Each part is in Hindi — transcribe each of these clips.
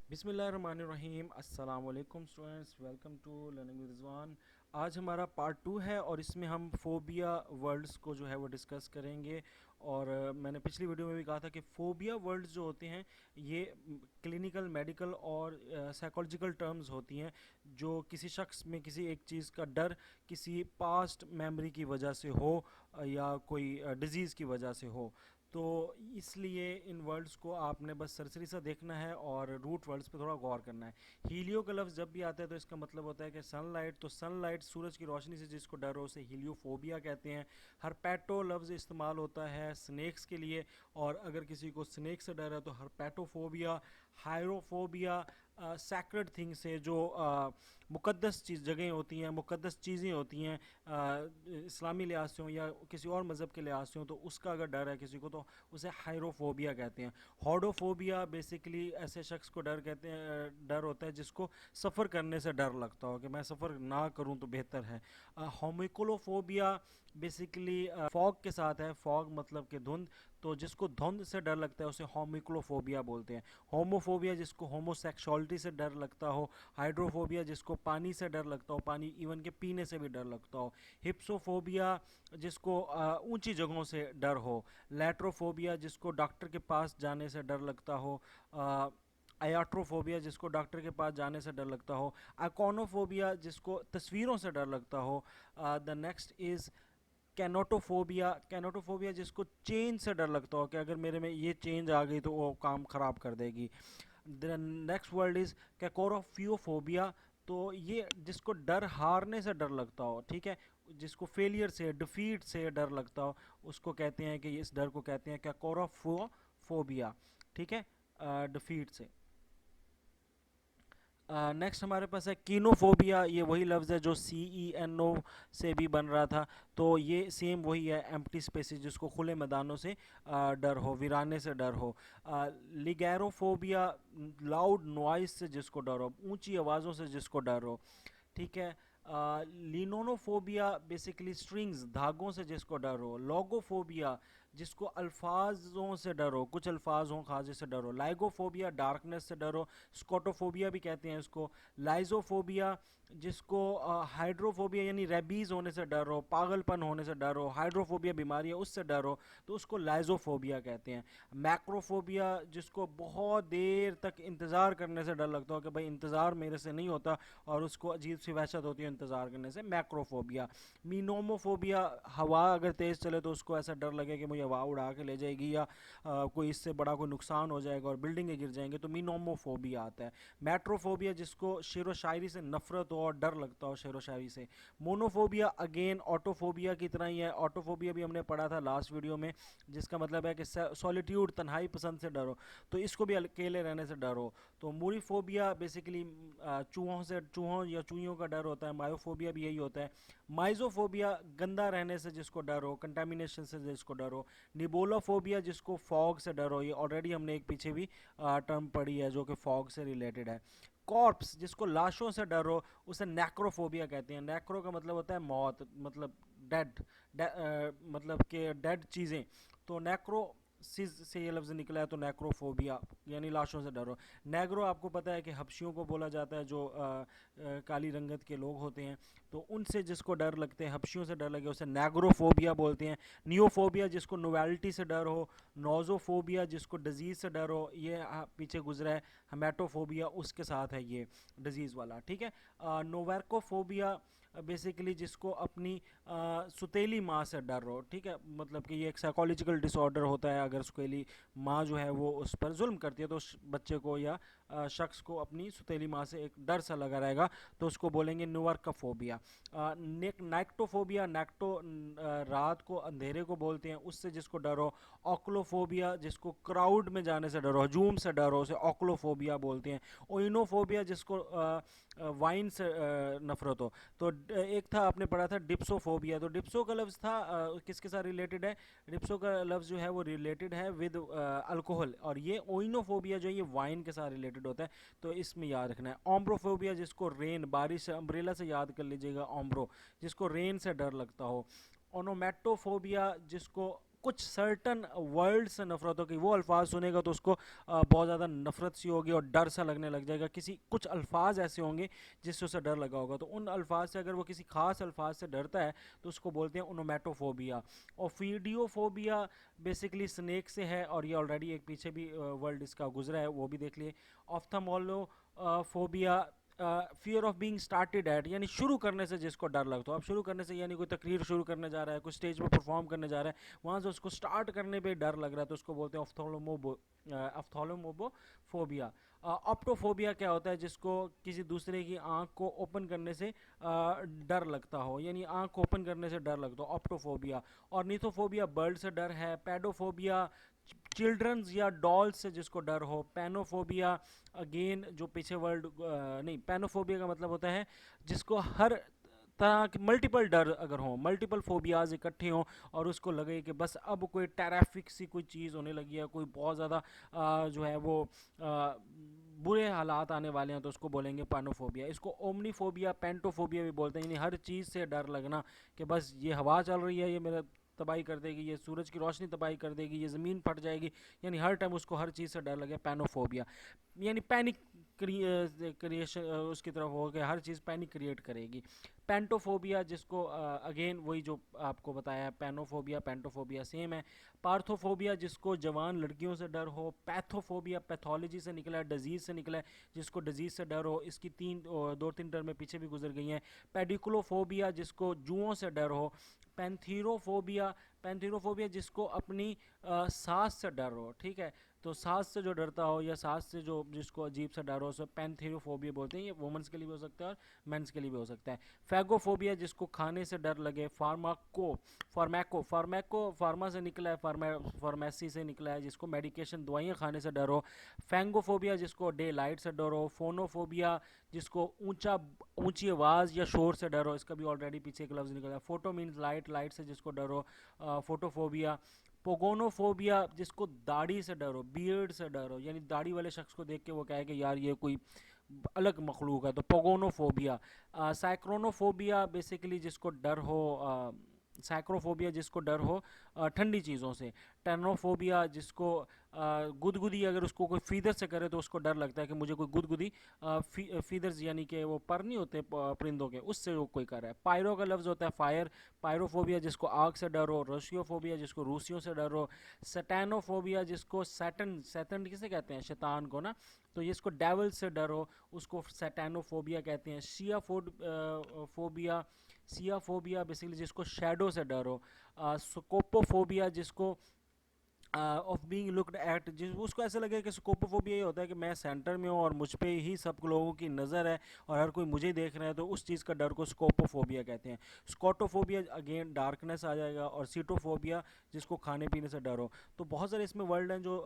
बिस्मिल्लाहिर्रहमानिर्रहीम। अस्सलाम वालेकुम students, welcome to learning with Rizwan. आज हमारा पार्ट 2 है और इसमें हम फोबिया वर्ड्स को जो है वो डिस्कस करेंगे। और मैंने पिछली वीडियो में भी कहा था कि फोबिया वर्ड्स जो होते हैं ये क्लिनिकल, मेडिकल और साइकोलॉजिकल टर्म्स होती हैं जो किसी शख्स में किसी एक चीज़ का डर किसी पास्ट मेमोरी की वजह से हो या कोई डिज़ीज़ की वजह से हो। तो इसलिए इन वर्ड्स को आपने बस सरसरी सा देखना है और रूट वर्ड्स पे थोड़ा गौर करना है। हीलियो का लफ्ज़ जब भी आता है तो इसका मतलब होता है कि सनलाइट, तो सनलाइट सूरज की रोशनी से जिसको डर हो उसे हीलियोफोबिया कहते हैं। हरपैटो लफ्ज़ इस्तेमाल होता है स्नेक्स के लिए, और अगर किसी को स्नेक से डर है तो हरपैटोफोबिया। हायरोफोबिया सैक्रेड थिंग से जो मुक़द्दस चीज़ जगहें होती हैं, मुक़द्दस चीज़ें होती हैं, इस्लामी लिहाज से हो या किसी और मज़हब के लिहाज से हो, तो उसका अगर डर है किसी को तो उसे हायरोफोबिया कहते हैं। हॉडोफोबिया बेसिकली ऐसे शख्स को डर कहते हैं, डर होता है जिसको सफ़र करने से डर लगता हो कि मैं सफ़र ना करूं तो बेहतर है। होमिकोलोफोबिया बेसिकली फॉग के साथ है, फॉग मतलब कि धुंध, तो जिसको धुंध से डर लगता है उसे होमिक्लोफोबिया बोलते हैं। होमोफोबिया जिसको होमोसेक्सुअलिटी से डर लगता हो। हाइड्रोफोबिया जिसको पानी से डर लगता हो, पानी इवन के पीने से भी डर लगता हो। हिप्सोफोबिया जिसको ऊंची जगहों से डर हो। लैट्रोफोबिया जिसको डॉक्टर के पास जाने से डर लगता हो। आयाट्रोफोबिया जिसको डॉक्टर के पास जाने से डर लगता हो। अकोनोफोबिया जिसको तस्वीरों से डर लगता हो। The next is kainotophobia. Kainotophobia जिसको चेंज से डर लगता हो कि अगर मेरे में ये चेंज आ गई तो वो काम ख़राब कर देगी। The next word is kakorrhaphiophobia. तो ये जिसको डर हारने से डर लगता हो, ठीक है, जिसको फेलियर से, डिफीट से डर लगता हो, उसको कहते हैं कि इस डर को कहते हैं कैकोरोफोबिया, ठीक है, डिफीट से। नेक्स्ट हमारे पास है कीनोफोबिया। ये वही लफ्ज़ है जो CENO से भी बन रहा था, तो ये सेम वही है, एम्प्टी स्पेसेस जिसको खुले मैदानों से डर हो, वीराने से डर हो। लिगैरोफोबिया लाउड नॉइस से जिसको डर हो, ऊंची आवाज़ों से जिसको डर हो, ठीक है। लिनोनोफोबिया बेसिकली स्ट्रिंग्स, धागों से जिसको डर हो। लोगोफोबिया जिसको अल्फाजों से डर हो, कुछ अल्फाज हों खास जिससे डर हो। लाइगोफोबिया डार्कनेस से डर हो, स्कोटोफोबिया भी कहते हैं इसको। लाइजोफोबिया जिसको हाइड्रोफोबिया यानी रेबीज़ होने से डर हो, पागलपन होने से डर हो, हाइड्रोफोबिया बीमारी है उससे डर हो, तो उसको लाइजोफोबिया कहते हैं। मैक्रोफोबिया जिसको बहुत देर तक इंतज़ार करने से डर लगता हो कि भाई इंतज़ार मेरे से नहीं होता, और उसको अजीब सी वहशत होती है इंतज़ार करने से, मैक्रोफोबिया। मीनोमोफोबिया हवा अगर तेज़ चले तो उसको ऐसा डर लगे कि मुझे हवा उड़ा के ले जाएगी या कोई इससे बड़ा कोई नुकसान हो जाएगा और बिल्डिंगें गिर जाएंगे, तो मीनोमोफोबिया आता है। मेट्रोफोबिया जिसको शेर व शायरी से नफरत हो और डर लगता हो शेर व शायरी से। मोनोफोबिया अगेन ऑटोफोबिया की तरह ही है, ऑटोफोबिया भी हमने पढ़ा था लास्ट वीडियो में, जिसका मतलब है कि सॉलिट्यूड, तन्हाई पसंद से डरो, तो इसको भी अकेले रहने से डरो। तो मूरीफोबिया बेसिकली चूहों से, चूहों या चूहियों का डर होता है। मायोफोबिया भी यही होता है। माइजोफोबिया गंदा रहने से जिसको डर हो, कंटामिनेशन से जिसको डर हो। निबोलोफोबिया जिसको फॉग से डर हो, ये ऑलरेडी हमने एक पीछे भी टर्म पढ़ी है जो कि फॉग से रिलेटेड है। कॉर्प्स जिसको लाशों से डर हो उसे नेक्रोफोबिया कहते हैं। नेक्रो का मतलब होता है मौत, मतलब डेड, मतलब कि डेड चीज़ें, तो नेक्रो सिज से ये लफ्ज़ निकला है, तो नेक्रोफोबिया यानी लाशों से डरो। नेग्रो आपको पता है कि हबशियों को बोला जाता है जो काली रंगत के लोग होते हैं, तो उनसे जिसको डर लगते हैं, हबशियों से डर लगे, उसे नेग्रोफोबिया बोलते हैं। नियोफोबिया जिसको नोवेल्टी से डर हो। नोजोफोबिया जिसको डिजीज़ से डर हो, ये पीछे गुजरा है। हेमेटोफोबिया उसके साथ है ये डिजीज़ वाला, ठीक है। नोवैर्कोफोबिया बेसिकली जिसको अपनी सुतीली माँ से डर हो, ठीक है, मतलब कि ये एक साइकोलॉजिकल डिसऑर्डर होता है, अगर सुतीली माँ जो है वो उस पर जुल्म करती है तो उस बच्चे को या शख्स को अपनी सुतीली माँ से एक डर सा लगा रहेगा, तो उसको बोलेंगे नुवर्कोफोबिया। नाइक्टोफोबिया, नाइक्टो रात को, अंधेरे को बोलते हैं, उससे जिसको डर हो। ऑक्लोफोबिया जिसको क्राउड में जाने से डर हो, हजूम से डर हो, उसे ऑक्लोफोबिया बोलते हैं। ओइनोफोबिया जिसको वाइन से नफरत हो। तो एक था आपने पढ़ा था डिप्सोफोबिया, तो डिप्सो का लफ्ज़ था किसके साथ रिलेटेड है? डिप्सो का लफ्ज़ जो है वो रिलेटेड है विद अल्कोहल, और ये ओइनोफोबिया जो है ये वाइन के साथ रिलेटेड होता है, तो इसमें याद रखना है। ओम्ब्रोफोबिया जिसको रेन, बारिश, अम्ब्रेला से याद कर लीजिएगा, ओम्ब्रो जिसको रेन से डर लगता हो। ओनोमेटोफोबिया जिसको कुछ सर्टन वर्ड से नफरत हो कि वो अल्फाज सुनेगा तो उसको बहुत ज़्यादा नफरत सी होगी और डर सा लगने लग जाएगा। किसी कुछ अल्फाज ऐसे होंगे जिससे उसे डर लगा होगा, तो उन अल्फाज से अगर वो किसी खास अल्फाज से डरता है तो उसको बोलते हैं ओनोमेटोफोबिया। और फीडियोफोबिया बेसिकली स्नेक से है, और ये ऑलरेडी एक पीछे भी वर्ल्ड इसका गुजरा है, वो भी देख लिए। Ophthalmophobia, fear of being started at, यानी शुरू करने से जिसको डर लगता हो। अब शुरू करने से यानी कोई तकरीर शुरू करने जा रहा है, कोई स्टेज पर परफॉर्म करने जा रहा है, वहाँ से उसको स्टार्ट करने पे डर लग रहा है तो उसको बोलते हैं ऑफ्थोलोमोफोबिया। ऑप्टोफोबिया क्या होता है, जिसको किसी दूसरे की आंख को ओपन करने से डर लगता हो, यानी आंख ओपन करने से डर लगता हो, ऑप्टोफोबिया। और निथोफोबिया बर्ड से डर है। पैडोफोबिया चिल्ड्रंस या डॉल्स से जिसको डर हो। पैनोफोबिया अगेन जो पीछे वर्ड नहीं, पैनोफोबिया का मतलब होता है जिसको हर तरह के मल्टीपल डर अगर हो, मल्टीपल फोबियाज इकट्ठे हों और उसको लगे कि बस अब कोई टेराफिक सी कोई चीज़ होने लगी है, कोई बहुत ज़्यादा जो है वो बुरे हालात आने वाले हैं, तो उसको बोलेंगे पैनोफोबिया। इसको ओमनीफोबिया पेंटोफोबिया भी बोलते हैं, यानी हर चीज़ से डर लगना कि बस ये हवा चल रही है ये मेरा तबाही कर देगी, ये सूरज की रोशनी तबाही कर देगी, ये ज़मीन फट जाएगी, यानी हर टाइम उसको हर चीज़ से डर लगे, पैनोफोबिया। यानी पैनिक क्रिएशन उसकी तरफ हो गया, हर चीज़ पैनिक क्रिएट करेगी। पेंटोफोबिया जिसको अगेन वही जो आपको बताया, पैनोफोबिया पेंटोफोबिया सेम है। पार्थोफोबिया जिसको जवान लड़कियों से डर हो। पैथोफोबिया पैथोलॉजी से निकला है, डिजीज़ से निकला है, जिसको डिजीज़ से डर हो। इसकी दो तीन टर्में पीछे भी गुजर गई हैं। पेडिकुलोफोबिया जिसको जुओं से डर हो। पैंथीरोफोबिया, पैंथीरोफोबिया जिसको अपनी सांस से डर हो, ठीक है, तो सांस से जो डरता हो या सांस से जो जिसको अजीब सा डर हो, उसे पैंथीरोफोबिया बोलते हैं। ये वुमेंस के लिए भी हो सकता है और मेंस के लिए भी हो सकता है। फैगोफोबिया जिसको खाने से डर लगे। फार्मैको, फार्मा से निकला है, फार्मेसी से निकला है, जिसको मेडिकेशन दवाइयाँ खाने से डर हो। फैंगोफोबिया जिसको डे लाइट से डर हो। फोनोफोबिया जिसको ऊंची आवाज़ या शोर से डर हो, इसका भी ऑलरेडी पीछे एक लफ्ज़ निकला है। फोटो मीन्स लाइट, लाइट से जिसको डर हो, फोटोफोबिया। पोगोनोफोबिया जिसको दाढ़ी से डर हो, बियर्ड से डर हो, यानी दाढ़ी वाले शख्स को देख के वो कहे कि यार ये कोई अलग मखलूक है, तो पोगोनोफोबिया। साइक्रोनोफोबिया बेसिकली जिसको डर हो, साइक्रोफोबिया जिसको डर हो ठंडी चीज़ों से। टेनोफोबिया जिसको गुदगुदी अगर उसको कोई फीदर से करे तो उसको डर लगता है कि मुझे कोई गुदगुदी फीदर्स यानी कि वो पर नहीं होते परिंदों के, उससे वो कोई कर रहा है। पायरो का लफ्ज़ होता है फायर, पायरोफोबिया जिसको आग से डर हो। रशियोफोबिया जिसको रूसियों से डर हो। सैटानोफोबिया जिसको सैटन, सैटन किसे कहते हैं, शैतान को ना, तो ये इसको डेवल से डर हो, उसको सैटानोफोबिया कहते हैं। फोबिया, सियाफोबिया बेसिकली जिसको शेडो से डर हो। स्कोपोफोबिया जिसको ऑफ बीइंग लुक्ड एट, जिस उसको ऐसा लगे कि स्कोपोफोबिया ये होता है कि मैं सेंटर में हूँ और मुझ पे ही सब लोगों की नज़र है और हर कोई मुझे देख रहा है, तो उस चीज़ का डर को स्कोपोफोबिया कहते हैं। स्कोटोफोबिया अगेन डार्कनेस आ जाएगा। और सीटोफोबिया जिसको खाने पीने से डर हो। तो बहुत सारे इसमें वर्ड हैं जो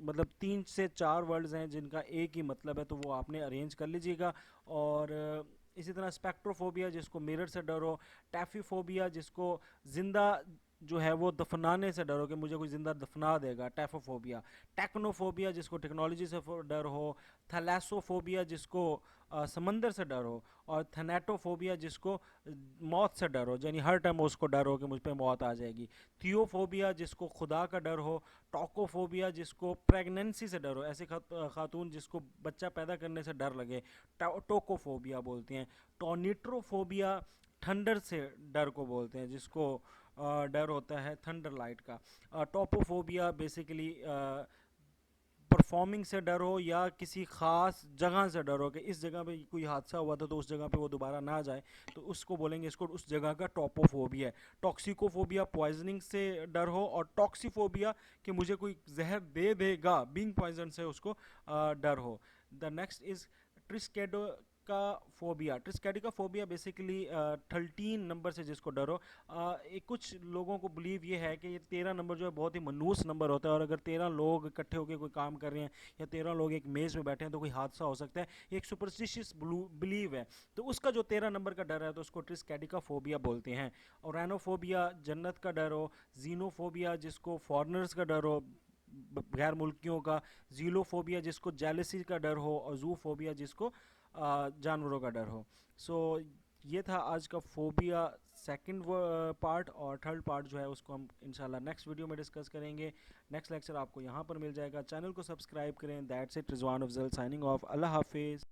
मतलब 3 से 4 वर्ड्स हैं जिनका एक ही मतलब है, तो वो आपने अरेंज कर लीजिएगा। और इसी तरह स्पेक्ट्रोफोबिया जिसको मिरर से डर हो। टैफीफोबिया जिसको जिंदा जो है वो दफनाने से डर हो कि मुझे कोई ज़िंदा दफना देगा, टैफोफोबिया। टेक्नोफोबिया जिसको टेक्नोलॉजी से डर हो। थैलासोफोबिया जिसको समंदर से डर हो। और थैनेटोफोबिया जिसको मौत से डर हो, यानी हर टाइम उसको डर हो कि मुझ पर मौत आ जाएगी। थियोफोबिया जिसको खुदा का डर हो। टोकोफोबिया जिसको प्रेगनेंसी से डर हो, ऐसे खातून जिसको बच्चा पैदा करने से डर लगे, टोकोफोबिया बोलते हैं। टोनिट्रोफोबिया थंडर से डर को बोलते हैं, जिसको डर होता है थंडर लाइट का। टोपोफोबिया बेसिकली परफॉर्मिंग से डर हो या किसी ख़ास जगह से डर हो कि इस जगह पे कोई हादसा हुआ था तो उस जगह पे वो दोबारा ना जाए, तो उसको बोलेंगे, इसको उस जगह का टोपोफोबिया है। टॉक्सिकोफोबिया पॉइजनिंग से डर हो। और टॉक्सीफोबिया कि मुझे कोई जहर दे देगा, बीइंग पॉइजन से उसको डर हो। द नेक्स्ट इज़ ट्रिस्केडो का फोबिया। ट्रिस्केडिका फोबिया बेसिकली 13 नंबर से जिसको डर हो। कुछ लोगों को बिलीव ये है कि ये 13 नंबर जो है बहुत ही मनूस नंबर होता है, और अगर 13 लोग इकट्ठे होकर कोई काम कर रहे हैं या 13 लोग एक मेज़ में बैठे हैं तो कोई हादसा हो सकता है। ये एक सुपरस्टिशियस बिलीव है, तो उसका जो 13 नंबर का डर है तो उसको ट्रिस्केडिका फोबिया बोलते हैं। और रैनोफोबिया जन्नत का डर हो। जीनोफोबिया जिसको फॉरनर्स का डर हो, गैर मुल्कियों का। जीलोफोबिया जिसको जेलसी का डर हो। और जूफोबिया जिसको जानवरों का डर हो। सो ये था आज का फोबिया सेकंड पार्ट, और थर्ड पार्ट जो है उसको हम इंशाल्लाह नेक्स्ट वीडियो में डिस्कस करेंगे। नेक्स्ट लेक्चर आपको यहाँ पर मिल जाएगा। चैनल को सब्सक्राइब करें। That's it, Rizwan Afzal signing off. अल्लाह हाफिज़।